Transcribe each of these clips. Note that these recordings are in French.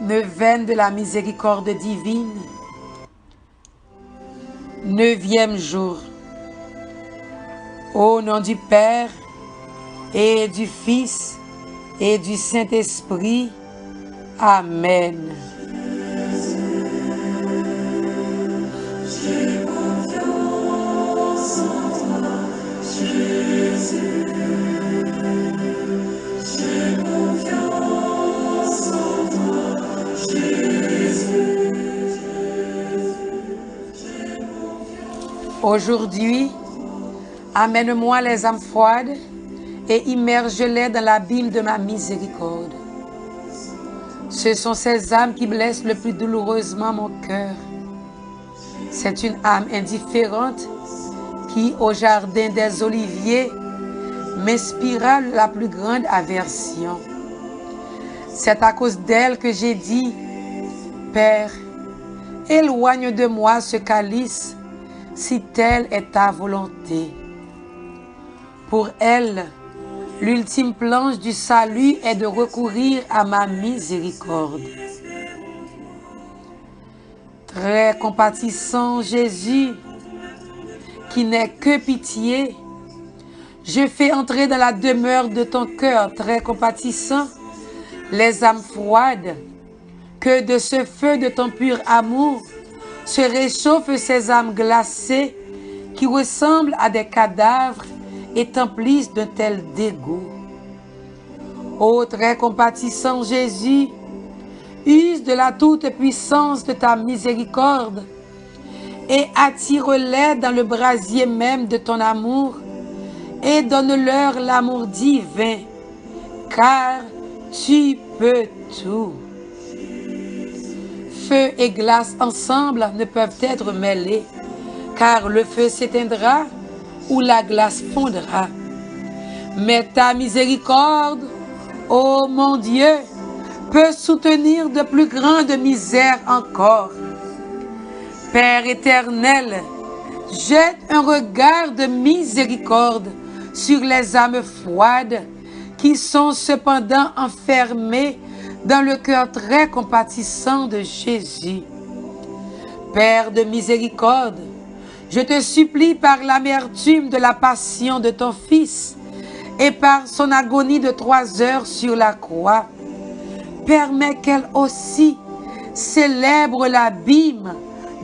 Neuvaine de la miséricorde divine, 9e jour. Au nom du Père et du Fils et du Saint-Esprit. Amen. J'ai confiance en toi, Jésus. J'ai confiance en toi, Jésus. Aujourd'hui, amène-moi les âmes froides et immerge-les dans l'abîme de ma miséricorde. Ce sont ces âmes qui blessent le plus douloureusement mon cœur. C'est une âme indifférente qui, au jardin des Oliviers, m'inspira la plus grande aversion. C'est à cause d'elle que j'ai dit, Père, éloigne de moi ce calice, si telle est ta volonté. Pour elle, l'ultime planche du salut est de recourir à ma miséricorde. Très compatissant Jésus, qui n'est que pitié, je fais entrer dans la demeure de ton cœur très compatissant les âmes froides, que de ce feu de ton pur amour se réchauffent ces âmes glacées qui ressemblent à des cadavres et t'emplissent d'un tel dégoût. Ô très compatissant Jésus, use de la toute-puissance de ta miséricorde et attire-les dans le brasier même de ton amour et donne-leur l'amour divin, car tu peux tout. Feu et glace ensemble ne peuvent être mêlés, car le feu s'éteindra ou la glace fondra. Mais ta miséricorde, ô mon Dieu, peut soutenir de plus grandes misères encore. Père éternel, jette un regard de miséricorde sur les âmes froides qui sont cependant enfermées dans le cœur très compatissant de Jésus. Père de miséricorde, je te supplie par l'amertume de la passion de ton Fils et par son agonie de 3 heures sur la croix, permets qu'elle aussi célèbre l'abîme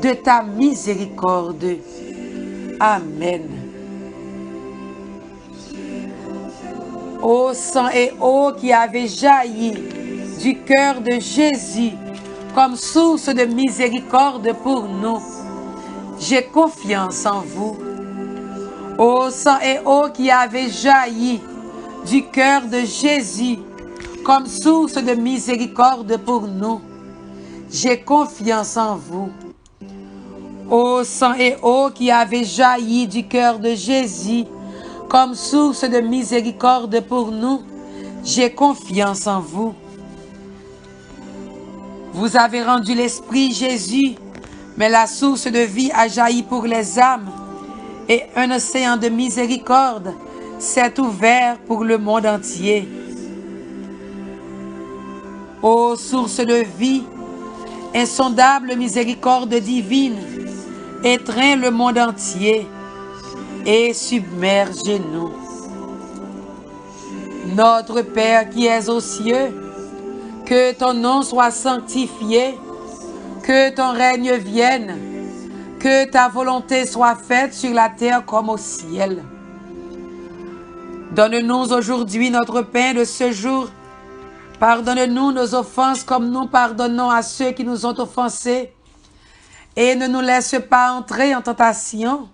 de ta miséricorde. Amen. Ô sang et eau qui avait jailli du cœur de Jésus comme source de miséricorde pour nous, j'ai confiance en vous. Ô sang et eau qui avait jailli du cœur de Jésus comme source de miséricorde pour nous, j'ai confiance en vous. Ô sang et eau qui avait jailli du cœur de Jésus comme source de miséricorde pour nous, j'ai confiance en vous. Vous avez rendu l'Esprit Jésus, mais la source de vie a jailli pour les âmes, et un océan de miséricorde s'est ouvert pour le monde entier. Ô source de vie, insondable miséricorde divine, étreins le monde entier et submergez-nous. Notre Père qui es aux cieux, que ton nom soit sanctifié, que ton règne vienne, que ta volonté soit faite sur la terre comme au ciel. Donne-nous aujourd'hui notre pain de ce jour. Pardonne-nous nos offenses comme nous pardonnons à ceux qui nous ont offensés. Et ne nous laisse pas entrer en tentation,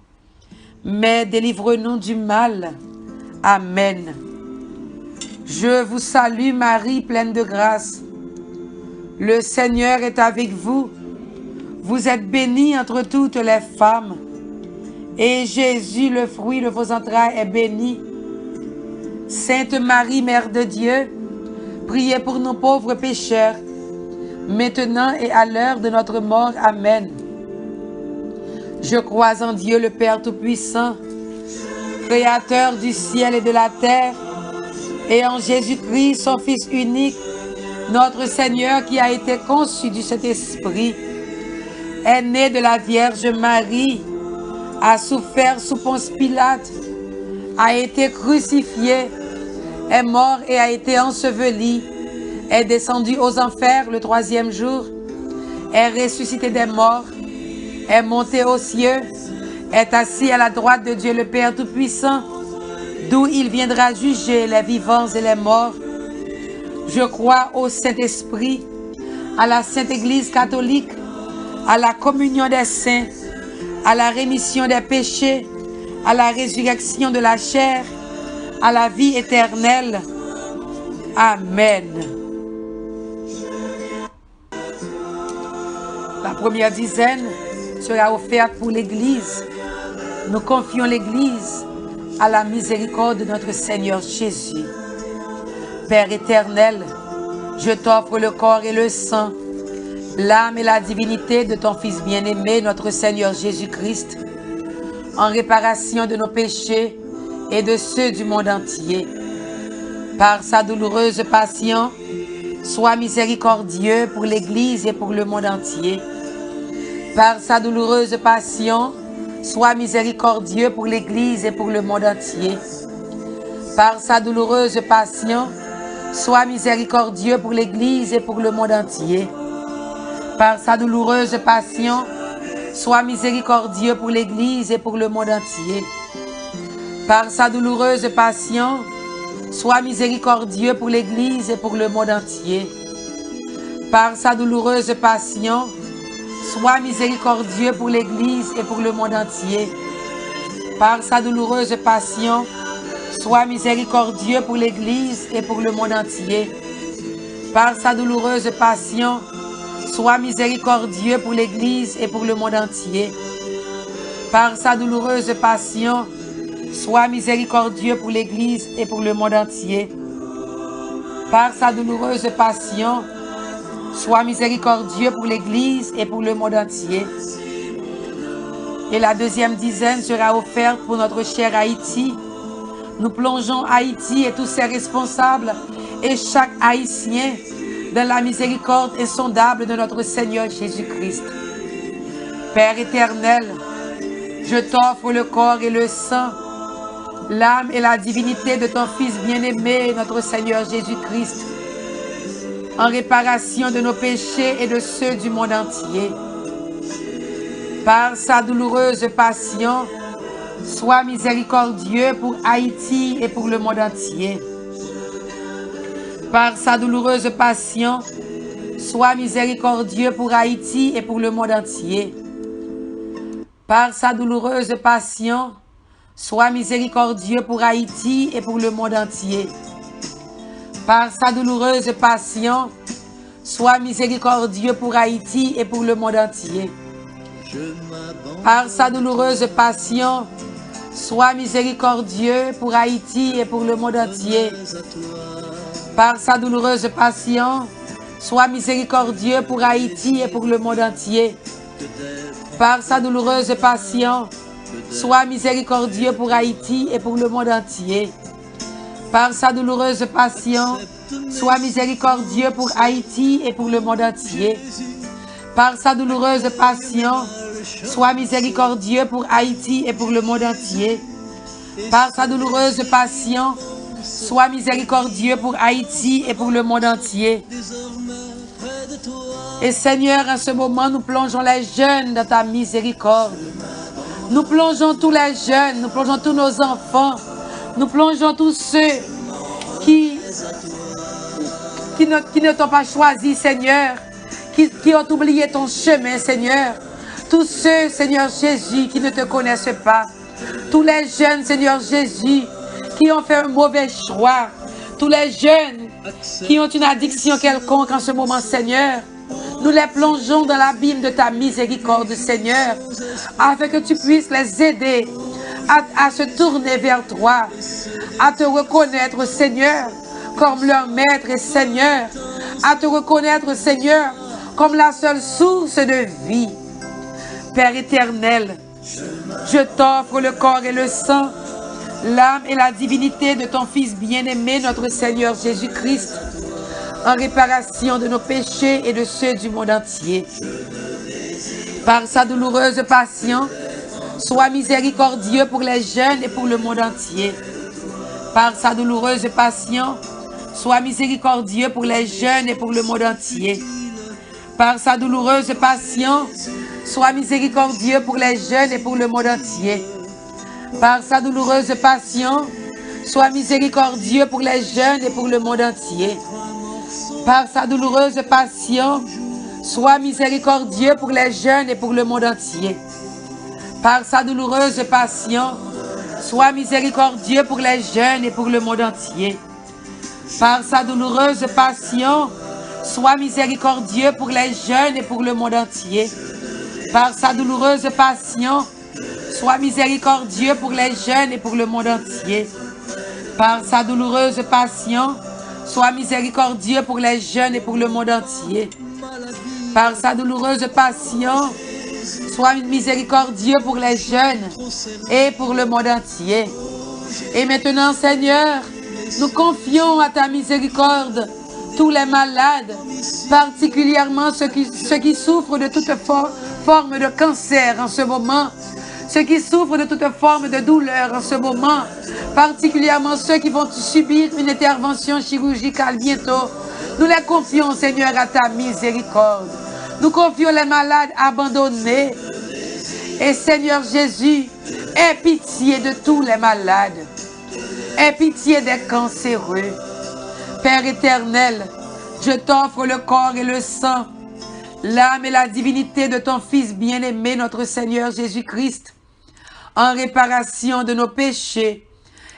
mais délivre-nous du mal. Amen. Je vous salue Marie, pleine de grâce. Le Seigneur est avec vous. Vous êtes bénie entre toutes les femmes. Et Jésus, le fruit de vos entrailles, est béni. Sainte Marie, Mère de Dieu, priez pour nos pauvres pécheurs, maintenant et à l'heure de notre mort. Amen. Je crois en Dieu le Père Tout-Puissant, Créateur du ciel et de la terre, et en Jésus-Christ, son Fils unique, Notre Seigneur qui a été conçu du Saint-Esprit, est né de la Vierge Marie, a souffert sous Ponce Pilate, a été crucifié, est mort et a été enseveli, est descendu aux enfers le 3e jour, est ressuscité des morts, est monté aux cieux, est assis à la droite de Dieu le Père Tout-Puissant, d'où il viendra juger les vivants et les morts. Je crois au Saint-Esprit, à la Sainte Église catholique, à la communion des saints, à la rémission des péchés, à la résurrection de la chair, à la vie éternelle. Amen. La première dizaine sera offerte pour l'Église. Nous confions l'Église à la miséricorde de notre Seigneur Jésus. Père éternel, je t'offre le corps et le sang, l'âme et la divinité de ton Fils bien-aimé, notre Seigneur Jésus-Christ, en réparation de nos péchés et de ceux du monde entier. Par sa douloureuse passion, sois miséricordieux pour l'Église et pour le monde entier. Par sa douloureuse passion, sois miséricordieux pour l'Église et pour le monde entier. Par sa douloureuse passion, sois miséricordieux pour l'Église et pour le monde entier. Par sa douloureuse passion, sois miséricordieux pour l'Église et pour le monde entier. Par sa douloureuse passion, sois miséricordieux pour l'Église et pour le monde entier. Par sa douloureuse passion, sois miséricordieux pour l'Église et pour le monde entier. Par sa douloureuse passion, sois miséricordieux pour l'Église et pour le monde entier. Par sa douloureuse passion, sois miséricordieux pour l'Église et pour le monde entier. Par sa douloureuse passion, sois miséricordieux pour l'Église et pour le monde entier. Par sa douloureuse passion, sois miséricordieux pour l'Église et pour le monde entier. Et la deuxième dizaine sera offerte pour notre cher Haïti. Nous plongeons Haïti et tous ses responsables et chaque Haïtien dans la miséricorde insondable de notre Seigneur Jésus-Christ. Père éternel, je t'offre le corps et le sang, l'âme et la divinité de ton Fils bien-aimé, notre Seigneur Jésus-Christ, en réparation de nos péchés et de ceux du monde entier. Par sa douloureuse passion, sois miséricordieux pour Haïti et pour le monde entier. Par sa douloureuse passion, sois miséricordieux pour Haïti et pour le monde entier. Par sa douloureuse passion, sois miséricordieux pour Haïti et pour le monde entier. Par sa douloureuse passion, sois miséricordieux pour Haïti et pour le monde entier. Par sa douloureuse passion, sois miséricordieux pour Haïti et pour le monde entier. Par sa douloureuse passion, sois miséricordieux pour Haïti et pour le monde entier. Par sa douloureuse passion, sois miséricordieux pour Haïti et pour le monde entier. Par sa douloureuse passion, sois miséricordieux pour Haïti et pour le monde entier. Par sa douloureuse passion, sois miséricordieux pour Haïti et pour le monde entier. Par sa douloureuse passion, sois miséricordieux pour Haïti et pour le monde entier. Et Seigneur, en ce moment, nous plongeons les jeunes dans ta miséricorde. Nous plongeons tous les jeunes, nous plongeons tous nos enfants, nous plongeons tous ceux qui ne t'ont pas choisi, Seigneur, qui ont oublié ton chemin, Seigneur. Tous ceux, Seigneur Jésus, qui ne te connaissent pas. Tous les jeunes, Seigneur Jésus, qui ont fait un mauvais choix. Tous les jeunes qui ont une addiction quelconque en ce moment, Seigneur. Nous les plongeons dans l'abîme de ta miséricorde, Seigneur, afin que tu puisses les aider à se tourner vers toi, à te reconnaître, Seigneur, comme leur maître et Seigneur, à te reconnaître, Seigneur, comme la seule source de vie. Père éternel, je t'offre le corps et le sang, l'âme et la divinité de ton Fils bien-aimé, notre Seigneur Jésus-Christ, en réparation de nos péchés et de ceux du monde entier. Par sa douloureuse passion, sois miséricordieux pour les jeunes et pour le monde entier. Par sa douloureuse passion, sois miséricordieux pour les jeunes et pour le monde entier. Par sa douloureuse passion, sois miséricordieux pour les jeunes et pour le monde entier. Par sa douloureuse passion, sois miséricordieux pour les jeunes et pour le monde entier. Par sa douloureuse passion, sois miséricordieux pour les jeunes et pour le monde entier. Par sa douloureuse passion, sois miséricordieux pour les jeunes et pour le monde entier. Par sa douloureuse passion, sois miséricordieux pour les jeunes et pour le monde entier. Par sa douloureuse passion, sois miséricordieux pour les jeunes et pour le monde entier. Par sa douloureuse passion, sois miséricordieux pour les jeunes et pour le monde entier. Par sa douloureuse passion, sois miséricordieux pour les jeunes et pour le monde entier. Et maintenant, Seigneur, nous confions à ta miséricorde tous les malades, particulièrement ceux qui souffrent de toute forme de cancer en ce moment, ceux qui souffrent de toute forme de douleur en ce moment, particulièrement ceux qui vont subir une intervention chirurgicale bientôt. Nous les confions, Seigneur, à ta miséricorde. Nous confions les malades abandonnés. Et Seigneur Jésus, aie pitié de tous les malades. Aie pitié des cancéreux. Père éternel, je t'offre le corps et le sang, l'âme et la divinité de ton Fils bien-aimé, notre Seigneur Jésus-Christ, en réparation de nos péchés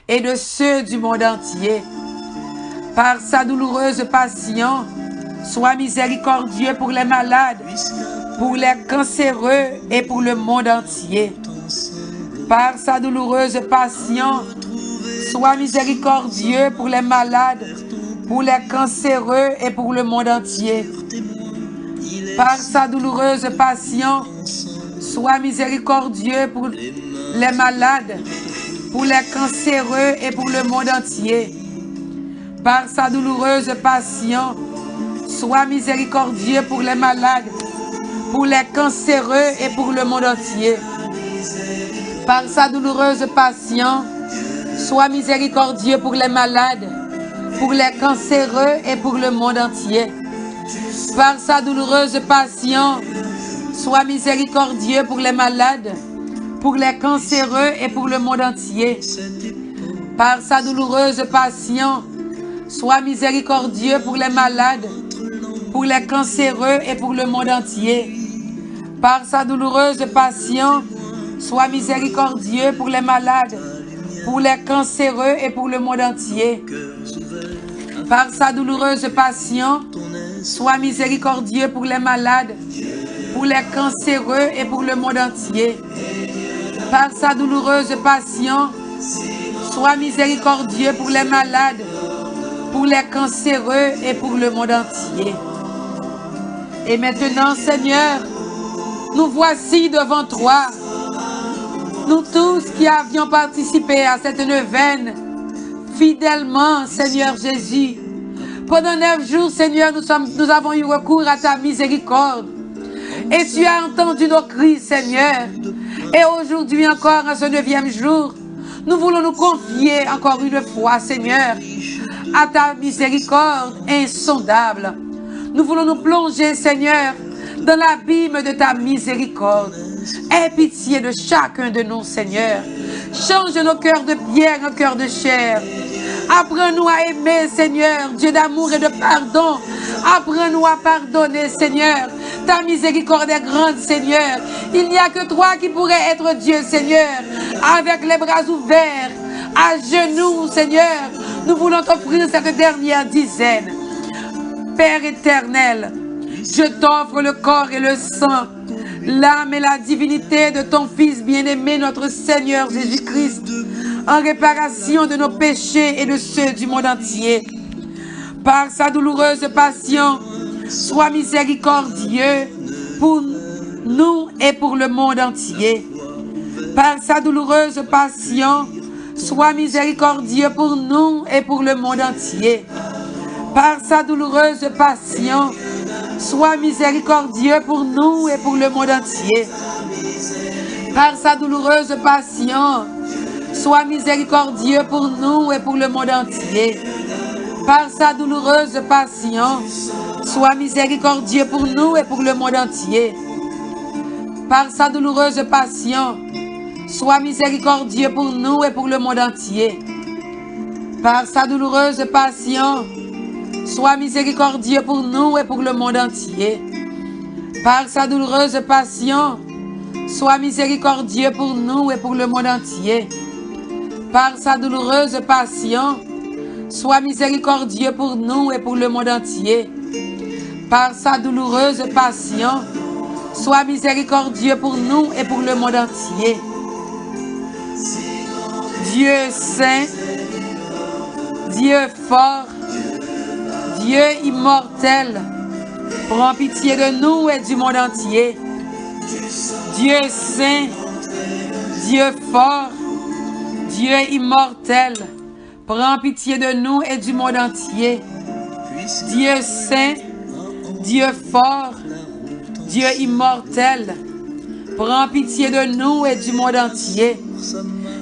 et de ceux du monde entier. Par sa douloureuse passion, sois miséricordieux pour les malades, pour les cancéreux et pour le monde entier. Par sa douloureuse passion, sois miséricordieux pour les malades, pour les cancéreux et pour le monde entier. Par sa douloureuse passion, sois miséricordieux pour les malades, pour les cancéreux et pour le monde entier. Par sa douloureuse passion, sois miséricordieux pour les malades, pour les cancéreux et pour le monde entier. Par sa douloureuse passion, sois miséricordieux pour les malades, pour les cancéreux et pour le monde entier. Par sa douloureuse passion, sois miséricordieux pour les malades, pour les cancéreux et pour le monde entier. Par sa douloureuse passion, sois miséricordieux pour les malades, pour les cancéreux et pour le monde entier. Par sa douloureuse passion, sois miséricordieux pour les malades, pour les cancéreux et pour le monde entier. Par sa douloureuse passion, sois miséricordieux pour les malades, pour les cancéreux et pour le monde entier. Par sa douloureuse passion, sois miséricordieux pour les malades, pour les cancéreux et pour le monde entier. Et maintenant, Seigneur, nous voici devant toi, nous tous qui avions participé à cette neuvaine, fidèlement, Seigneur Jésus. Pendant 9 jours, Seigneur, nous avons eu recours à ta miséricorde. Et tu as entendu nos cris, Seigneur. Et aujourd'hui encore, en ce 9e jour, nous voulons nous confier encore une fois, Seigneur, à ta miséricorde insondable. Nous voulons nous plonger, Seigneur, dans l'abîme de ta miséricorde. Aie pitié de chacun de nous, Seigneur. Change nos cœurs de pierre en cœurs de chair. Apprends-nous à aimer, Seigneur, Dieu d'amour et de pardon. Apprends-nous à pardonner, Seigneur. Ta miséricorde est grande, Seigneur. Il n'y a que toi qui pourrais être Dieu, Seigneur. Avec les bras ouverts, à genoux, Seigneur, nous voulons t'offrir cette dernière dizaine. Père éternel, je t'offre le corps et le sang, l'âme et la divinité de ton Fils bien-aimé, notre Seigneur Jésus-Christ, en réparation de nos péchés et de ceux du monde entier. Par sa douloureuse passion, sois miséricordieux pour nous et pour le monde entier. Par sa douloureuse passion, sois miséricordieux pour nous et pour le monde entier. par sa douloureuse passion, sois miséricordieux pour nous et pour le monde entier. Par sa douloureuse passion, sois miséricordieux pour nous et pour le monde entier. Par sa douloureuse passion, sois miséricordieux pour nous et pour le monde entier. Par sa douloureuse passion, sois miséricordieux pour nous et pour le monde entier. Par sa douloureuse passion, sois miséricordieux pour nous et pour le monde entier. Par sa douloureuse passion, sois miséricordieux pour nous et pour le monde entier. Par sa douloureuse passion, sois miséricordieux pour nous et pour le monde entier. Par sa douloureuse passion, sois miséricordieux pour nous et pour le monde entier. Dieu saint, Dieu fort, Dieu immortel, prends pitié de nous et du monde entier. Dieu saint, Dieu fort, Dieu immortel, prends pitié de nous et du monde entier. Dieu saint, Dieu fort, Dieu immortel, prends pitié de nous et du monde entier.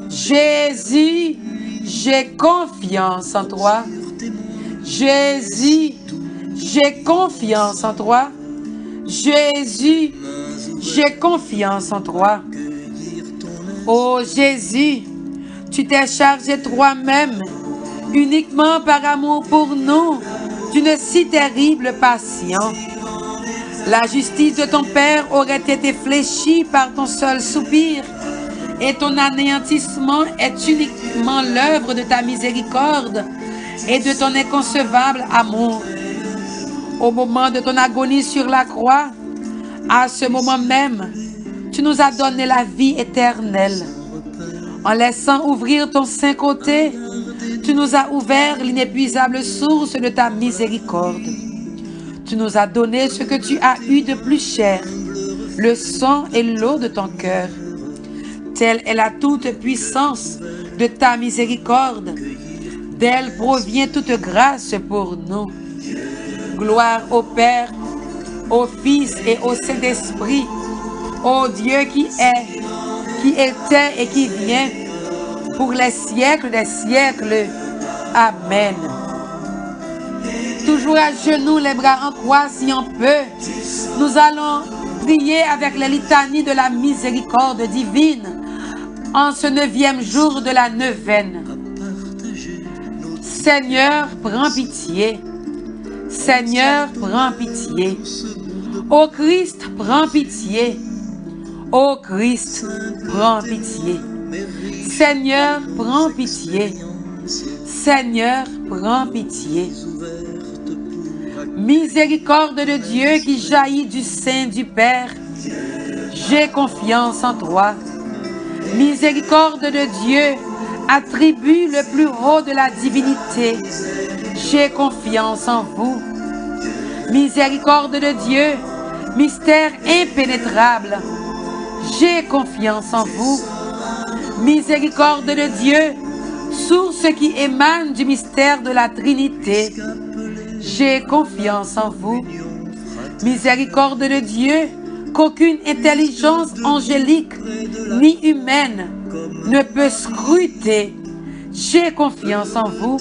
Jésus, j'ai confiance en toi. Jésus, j'ai confiance en toi. Jésus, j'ai confiance en toi. Oh Jésus, tu t'es chargé toi-même, uniquement par amour pour nous, d'une si terrible passion. La justice de ton Père aurait été fléchie par ton seul soupir, et ton anéantissement est uniquement l'œuvre de ta miséricorde et de ton inconcevable amour. Au moment de ton agonie sur la croix, à ce moment même, tu nous as donné la vie éternelle. En laissant ouvrir ton saint côté, tu nous as ouvert l'inépuisable source de ta miséricorde. Tu nous as donné ce que tu as eu de plus cher, le sang et l'eau de ton cœur. Telle est la toute puissance de ta miséricorde. D'elle provient toute grâce pour nous. Gloire au Père, au Fils et au Saint-Esprit, ô Dieu qui est, qui était et qui vient, pour les siècles des siècles. Amen. Toujours à genoux, les bras en croix si on peut, nous allons prier avec les litanies de la miséricorde divine en ce 9e jour de la neuvaine. Seigneur, prends pitié. Seigneur, prends pitié. Ô Christ, prends pitié. Ô Christ, prends pitié. Seigneur, prends pitié. Seigneur, prends pitié. Miséricorde de Dieu qui jaillit du sein du Père, j'ai confiance en toi. Miséricorde de Dieu, attribut le plus haut de la divinité, j'ai confiance en vous. Miséricorde de Dieu, mystère impénétrable, j'ai confiance en vous. Miséricorde de Dieu, source qui émane du mystère de la Trinité, j'ai confiance en vous. Miséricorde de Dieu, qu'aucune intelligence angélique ni humaine ne peut scruter, j'ai confiance en vous.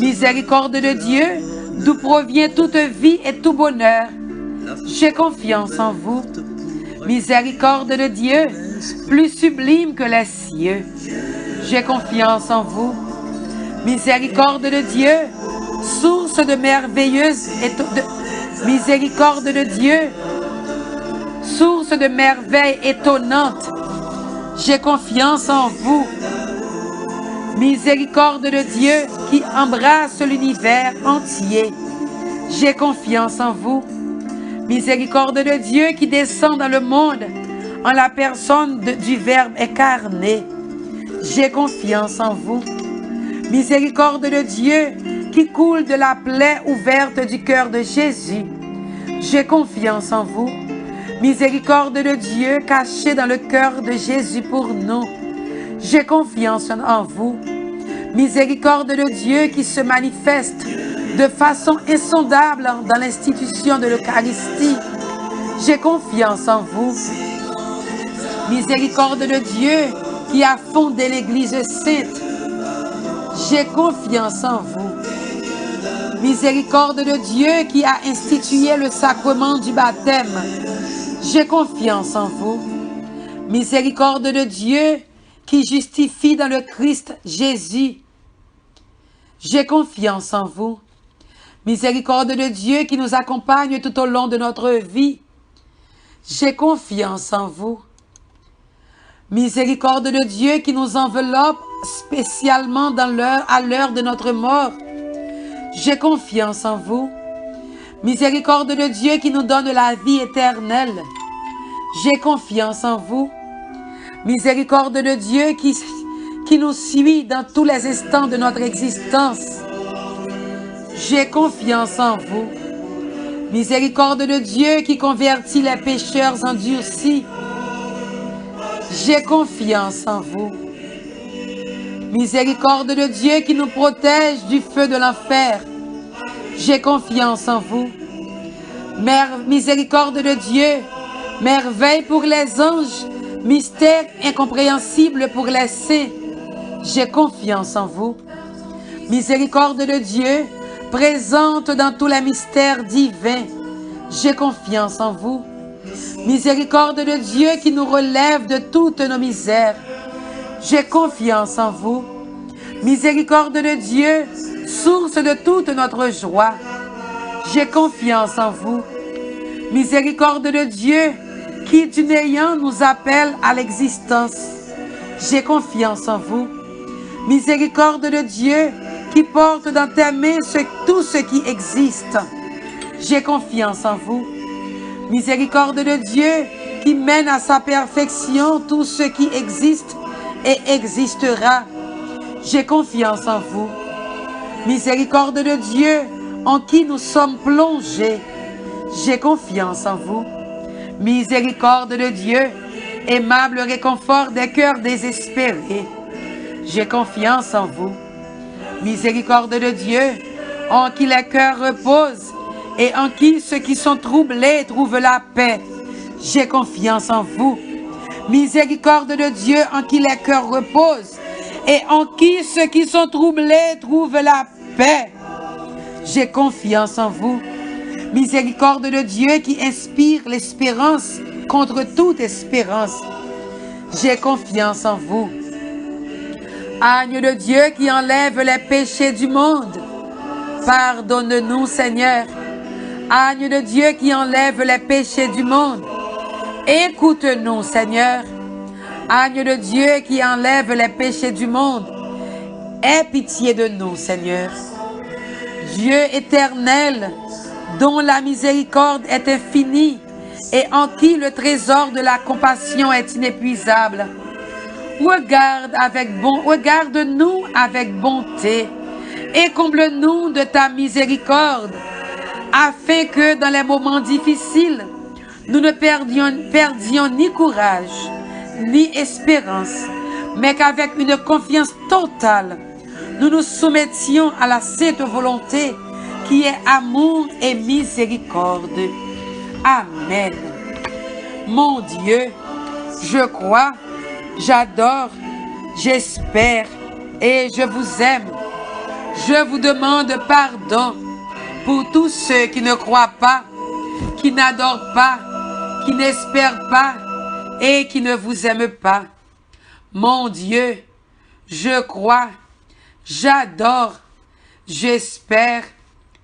Miséricorde de Dieu, d'où provient toute vie et tout bonheur, j'ai confiance en vous. Miséricorde de Dieu, plus sublime que les cieux, j'ai confiance en vous. Miséricorde de Dieu, source de merveilleuse miséricorde de Dieu, source de merveilles étonnantes, j'ai confiance en vous. Miséricorde de Dieu qui embrasse l'univers entier, j'ai confiance en vous. Miséricorde de Dieu qui descend dans le monde en la personne du Verbe incarné, j'ai confiance en vous. Miséricorde de Dieu qui coule de la plaie ouverte du cœur de Jésus, j'ai confiance en vous. Miséricorde de Dieu cachée dans le cœur de Jésus pour nous, j'ai confiance en vous. Miséricorde de Dieu qui se manifeste de façon insondable dans l'institution de l'Eucharistie. J'ai confiance en vous. Miséricorde de Dieu qui a fondé l'Église sainte. J'ai confiance en vous. Miséricorde de Dieu qui a institué le sacrement du baptême. J'ai confiance en vous. Miséricorde de Dieu qui justifie dans le Christ Jésus. J'ai confiance en vous. Miséricorde de Dieu qui nous accompagne tout au long de notre vie. J'ai confiance en vous. Miséricorde de Dieu qui nous enveloppe spécialement à l'heure de notre mort. J'ai confiance en vous. Miséricorde de Dieu qui nous donne la vie éternelle. J'ai confiance en vous. Miséricorde de Dieu qui nous suit dans tous les instants de notre existence. J'ai confiance en vous. Miséricorde de Dieu qui convertit les pécheurs endurcis. J'ai confiance en vous. Miséricorde de Dieu qui nous protège du feu de l'enfer. J'ai confiance en vous. Miséricorde de Dieu, merveille pour les anges, mystère incompréhensible pour les saints. J'ai confiance en vous. Miséricorde de Dieu, présente dans tous les mystères divins. J'ai confiance en vous. Miséricorde de Dieu qui nous relève de toutes nos misères. J'ai confiance en vous. Miséricorde de Dieu, source de toute notre joie. J'ai confiance en vous. Miséricorde de Dieu, qui du néant nous appelle à l'existence. J'ai confiance en vous. Miséricorde de Dieu, qui porte dans tes mains tout ce qui existe. J'ai confiance en vous. Miséricorde de Dieu, qui mène à sa perfection tout ce qui existe et existera. J'ai confiance en vous. Miséricorde de Dieu, en qui nous sommes plongés. J'ai confiance en vous. Miséricorde de Dieu, aimable réconfort des cœurs désespérés. J'ai confiance en vous. Miséricorde de Dieu, en qui les cœurs reposent et en qui ceux qui sont troublés trouvent la paix. J'ai confiance en vous. Miséricorde de Dieu, en qui les cœurs reposent et en qui ceux qui sont troublés trouvent la paix. J'ai confiance en vous. Miséricorde de Dieu qui inspire l'espérance contre toute espérance. J'ai confiance en vous. Agneau de Dieu qui enlève les péchés du monde. Pardonne-nous, Seigneur. Agneau de Dieu qui enlève les péchés du monde. Écoute-nous, Seigneur. Agneau de Dieu qui enlève les péchés du monde. Aie pitié de nous, Seigneur. Dieu éternel, dont la miséricorde est infinie et en qui le trésor de la compassion est inépuisable. Regarde-nous avec bonté et comble-nous de ta miséricorde, afin que dans les moments difficiles, nous ne perdions ni courage, ni espérance, mais qu'avec une confiance totale, nous nous soumettions à la sainte volonté qui est amour et miséricorde. Amen. Mon Dieu, je crois, j'adore, j'espère et je vous aime. Je vous demande pardon pour tous ceux qui ne croient pas, qui n'adorent pas, qui n'espèrent pas et qui ne vous aiment pas. Mon Dieu, je crois, j'adore, j'espère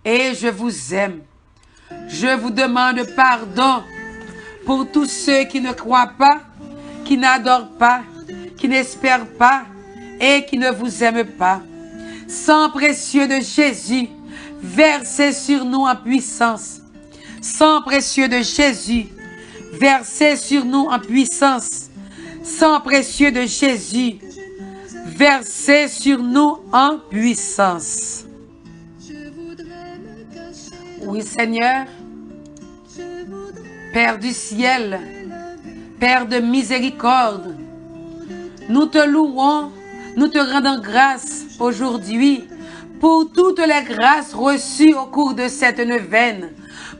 et je vous aime. Je vous demande pardon pour tous ceux qui ne croient pas, qui n'adorent pas, qui n'espèrent pas et qui ne vous aiment pas. Sang précieux de Jésus, versez sur nous en puissance. Sang précieux de Jésus, versez sur nous en puissance. Sang précieux de Jésus, versez sur nous en puissance. Oui, Seigneur, Père du ciel, Père de miséricorde, nous te louons, Nous te rendons grâce aujourd'hui pour toutes les grâces reçues au cours de cette neuvaine,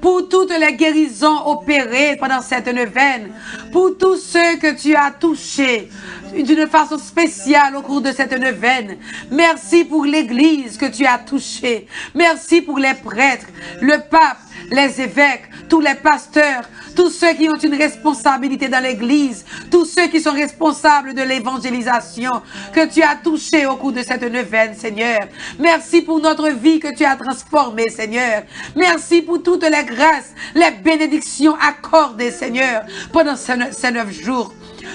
pour toutes les guérisons opérées pendant cette neuvaine, pour tous ceux que tu as touchés d'une façon spéciale au cours de cette neuvaine. Merci pour l'Église que tu as touchée. Merci pour les prêtres, le pape, les évêques, tous les pasteurs, tous ceux qui ont une responsabilité dans l'Église, tous ceux qui sont responsables de l'évangélisation que tu as touché au cours de cette neuvaine, Seigneur. Merci pour notre vie que tu as transformée, Seigneur. Merci pour toutes les grâces, les bénédictions accordées, Seigneur, pendant ces 9 jours.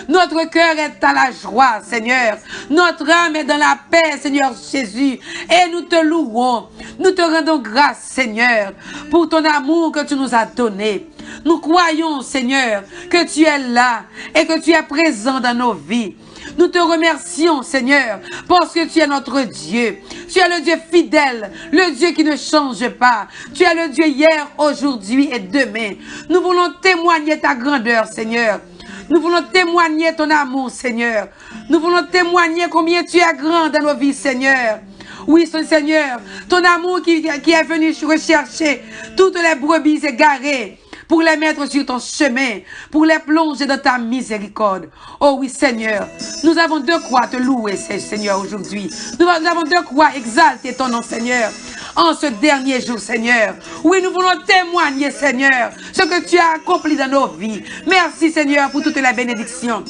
Notre cœur est à la joie, Seigneur. Notre âme est dans la paix, Seigneur Jésus. Et nous te louons. Nous te rendons grâce, Seigneur, pour ton amour que tu nous as donné. Nous croyons, Seigneur, que tu es là et que tu es présent dans nos vies. Nous te remercions, Seigneur, parce que tu es notre Dieu. Tu es le Dieu fidèle, le Dieu qui ne change pas. Tu es le Dieu hier, aujourd'hui et demain. Nous voulons témoigner ta grandeur, Seigneur. Nous voulons témoigner ton amour, Seigneur. Nous voulons témoigner combien tu es grand dans nos vies, Seigneur. Oui, Seigneur, ton amour qui est venu rechercher toutes les brebis égarées pour les mettre sur ton chemin, pour les plonger dans ta miséricorde. Oh oui, Seigneur, nous avons de quoi te louer, Seigneur, aujourd'hui. Nous avons de quoi exalter ton nom, Seigneur, en ce dernier jour, Seigneur. Oui, nous voulons témoigner, Seigneur, ce que tu as accompli dans nos vies. Merci, Seigneur, pour toutes les bénédictions.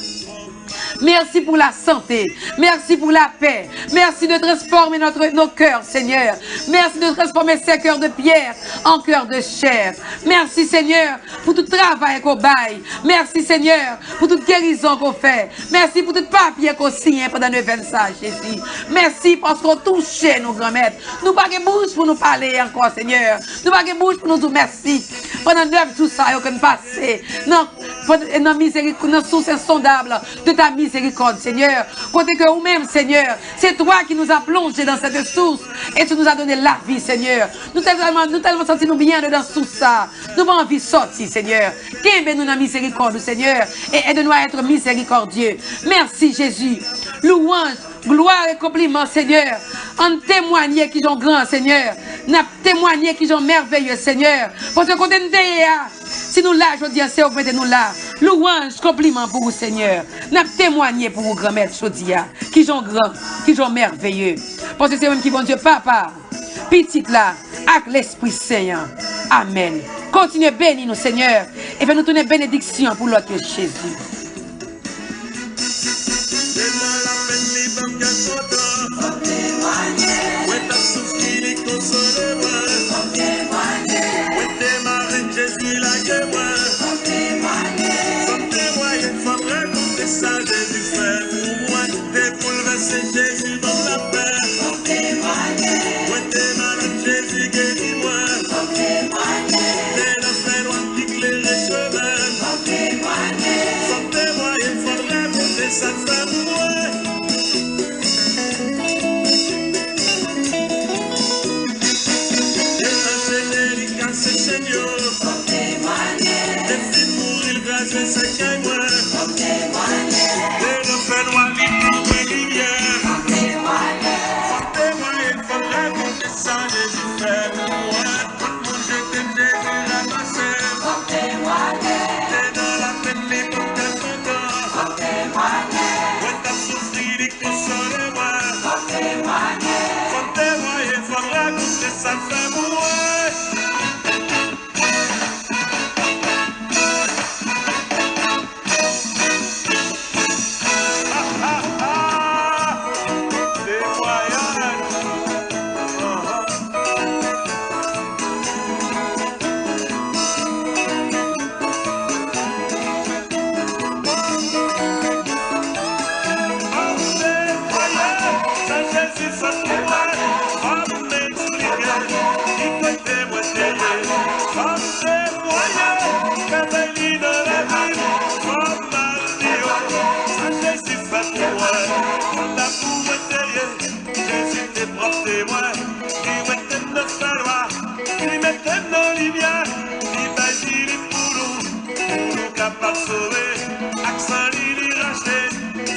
Merci pour la santé. Merci pour la paix. Merci de transformer nos cœurs, Seigneur. Merci de transformer ces cœurs de pierre en cœurs de chair. Merci, Seigneur, pour tout travail qu'on baille. Merci, Seigneur, pour toute guérison qu'on fait. Merci pour tout papier qu'on signe pendant le 25, Jésus. Merci parce qu'on touche nos grands-mères. Nous pas de bouche pour nous parler encore, Seigneur. Nous pas de bouche pour nous dire merci. Pendant 9 jours, ça qu'on passé. Non, miséricorde, non, source insondable de ta miséricorde, Seigneur. Côté que nous-mêmes, Seigneur, c'est toi qui nous as plongé dans cette source et tu nous as donné la vie, Seigneur. Nous tellement senti nous bien dans tout ça. Nous avons envie de sortir, Seigneur. Qu'aime nous dans la miséricorde, Seigneur, et aide-nous à être miséricordieux. Merci, Jésus. Louange, gloire et compliment, Seigneur. En témoigner qui sont grands, Seigneur. N'a témoigné qui sont merveilleux, Seigneur. Parce que quand nous si nous là, je dis, c'est augmenter nous là. Louange, compliment pour vous, Seigneur. N'a témoigné pour vous, grand-mère, je dis, qui sont grands, qui sont merveilleux. Parce que c'est même qui bon Dieu, papa, petite là, avec l'Esprit Saint. Amen. Continuez bénir nous, Seigneur, et fais-nous tourner bénédiction pour l'autre Jésus. Jésus là que moi, faut témoigner, faut raconter ça, Jésus fait pour moi, t'es bouleversé, Jésus dans la paix, faut témoigner, ouais t'es malade, Jésus guéris-moi, faut témoigner, t'es l'enfer noir qui éclaire les chemins, faut témoigner, faut raconter ça, fait pour moi. C'est qu'à moi, faut témoigner. Et le fait noir, il lumière. Faut témoigner, faut raconter ça, Jésus fait pour moi. Tout le monde, je t'aime, Jésus ramassé. Faut témoigner. T'es dans la peine, mais pour te content. Faut témoigner. Ouais, t'as souffri, il console moi. Faut témoigner. Faut témoigner, faut raconter ça, fait pour moi. Accent, il est racheté,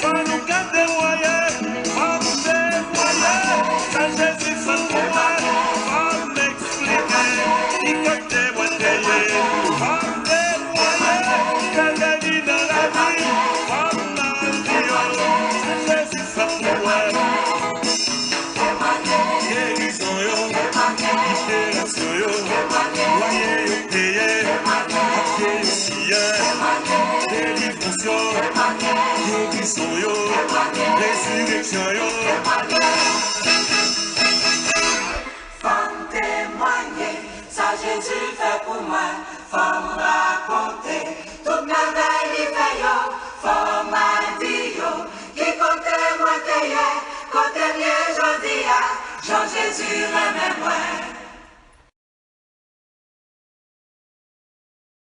faut nous garder moyen, faut nous Résurrection, yo.